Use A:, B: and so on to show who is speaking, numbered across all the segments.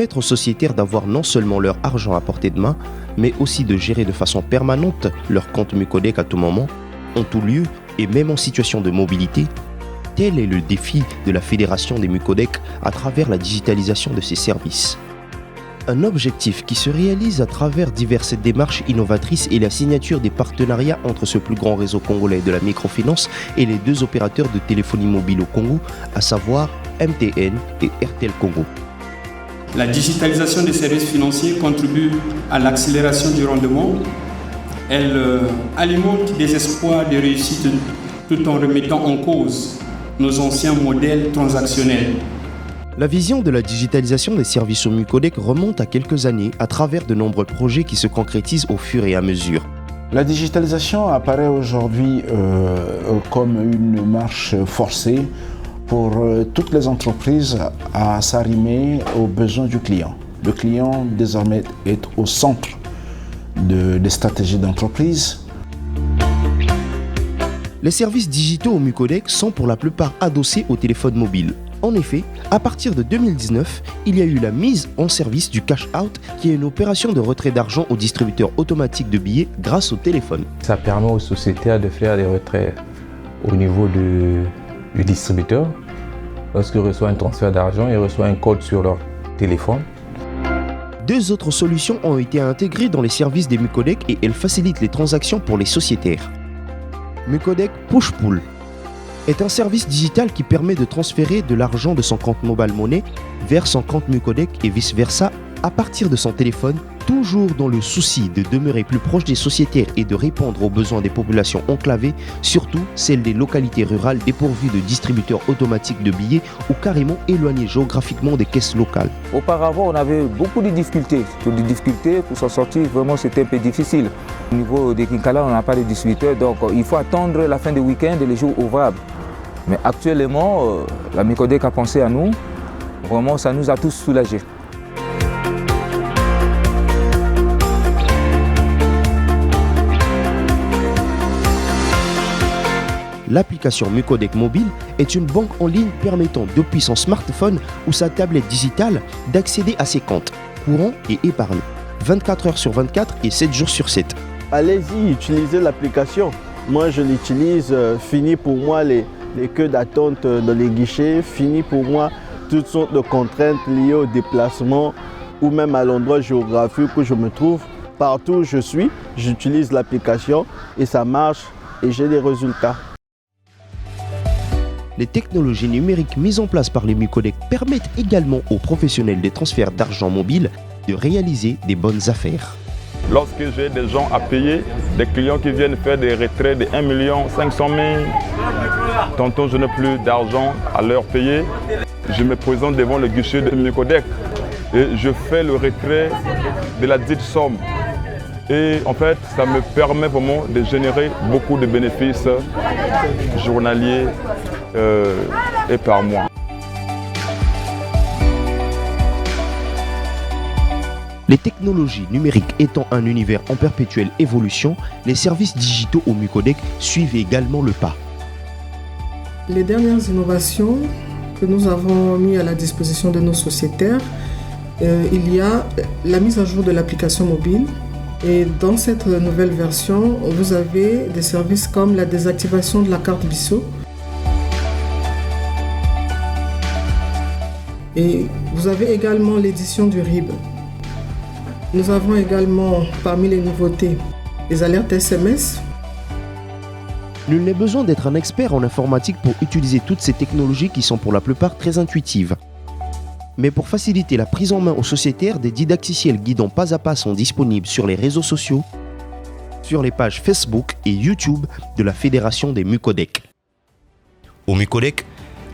A: permettre aux sociétaires d'avoir non seulement leur argent à portée de main, mais aussi de gérer de façon permanente leur compte Mucodec à tout moment, en tout lieu et même en situation de mobilité. Tel est le défi de la Fédération des Mucodec à travers la digitalisation de ses services. Un objectif qui se réalise à travers diverses démarches innovatrices et la signature des partenariats entre ce plus grand réseau congolais de la microfinance et les deux opérateurs de téléphonie mobile au Congo, à savoir MTN et RTL Congo.
B: La digitalisation des services financiers contribue à l'accélération du rendement. Elle alimente des espoirs de réussite tout en remettant en cause nos anciens modèles transactionnels.
A: La vision de la digitalisation des services au Mucodec remonte à quelques années à travers de nombreux projets qui se concrétisent au fur et à mesure.
C: La digitalisation apparaît aujourd'hui comme une marche forcée pour toutes les entreprises à s'arrimer aux besoins du client. Le client désormais est au centre des stratégies d'entreprise.
A: Les services digitaux au Mucodec sont pour la plupart adossés au téléphone mobile. En effet, à partir de 2019, il y a eu la mise en service du cash out, qui est une opération de retrait d'argent au distributeur automatique de billets grâce au téléphone.
D: Ça permet aux sociétaires de faire des retraits au niveau du distributeur. Lorsqu'il reçoit un transfert d'argent, il reçoit un code sur leur téléphone.
A: Deux autres solutions ont été intégrées dans les services des Mucodec et elles facilitent les transactions pour les sociétaires. Mucodec Push Pull est un service digital qui permet de transférer de l'argent de son compte Mobile Money vers son compte Mucodec et vice-versa à partir de son téléphone, toujours dans le souci de demeurer plus proche des sociétaires et de répondre aux besoins des populations enclavées, surtout celles des localités rurales dépourvues de distributeurs automatiques de billets ou carrément éloignées géographiquement des caisses locales.
E: Auparavant, on avait beaucoup de difficultés. Pour s'en sortir, vraiment c'était un peu difficile. Au niveau des Kinkala, on n'a pas de distributeurs, donc il faut attendre la fin du week-end et les jours ouvrables. Mais actuellement, la Mucodec a pensé à nous. Vraiment, ça nous a tous soulagés.
A: L'application Mucodec Mobile est une banque en ligne permettant depuis son smartphone ou sa tablette digitale d'accéder à ses comptes, courants et épargne, 24 heures sur 24 et 7 jours sur 7.
F: Allez-y, utilisez l'application. Moi, je l'utilise. Fini pour moi les queues d'attente dans les guichets. Fini pour moi toutes sortes de contraintes liées au déplacement ou même à l'endroit géographique où je me trouve. Partout où je suis, j'utilise l'application et ça marche et j'ai des résultats.
A: Les technologies numériques mises en place par les Mucodec permettent également aux professionnels des transferts d'argent mobile de réaliser des bonnes affaires.
G: Lorsque j'ai des gens à payer, des clients qui viennent faire des retraits de 1 500 000, tantôt je n'ai plus d'argent à leur payer, je me présente devant le guichet de Mucodec et je fais le retrait de la dite somme. Et en fait, ça me permet vraiment de générer beaucoup de bénéfices journaliers et par mois.
A: Les technologies numériques étant un univers en perpétuelle évolution, les services digitaux au Mucodec suivent également le pas.
H: Les dernières innovations que nous avons mis à la disposition de nos sociétaires, il y a la mise à jour de l'application mobile. Et dans cette nouvelle version, vous avez des services comme la désactivation de la carte Bisso. Et vous avez également l'édition du RIB. Nous avons également, parmi les nouveautés, les alertes SMS.
A: Nul n'est besoin d'être un expert en informatique pour utiliser toutes ces technologies qui sont pour la plupart très intuitives. Mais pour faciliter la prise en main aux sociétaires, des didacticiels guidant pas à pas sont disponibles sur les réseaux sociaux, sur les pages Facebook et YouTube de la Fédération des Mucodec. Au Mucodec,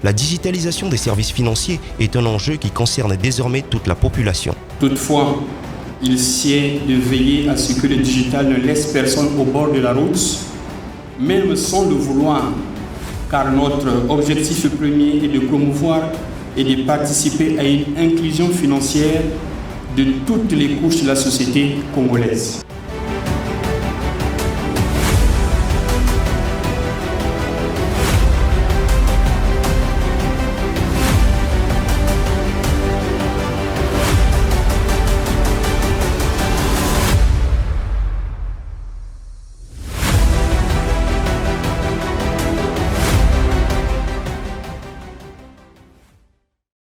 A: la digitalisation des services financiers est un enjeu qui concerne désormais toute la population.
B: Toutefois, il sied de veiller à ce que le digital ne laisse personne au bord de la route, même sans le vouloir, car notre objectif premier est de promouvoir et de participer à une inclusion financière de toutes les couches de la société congolaise.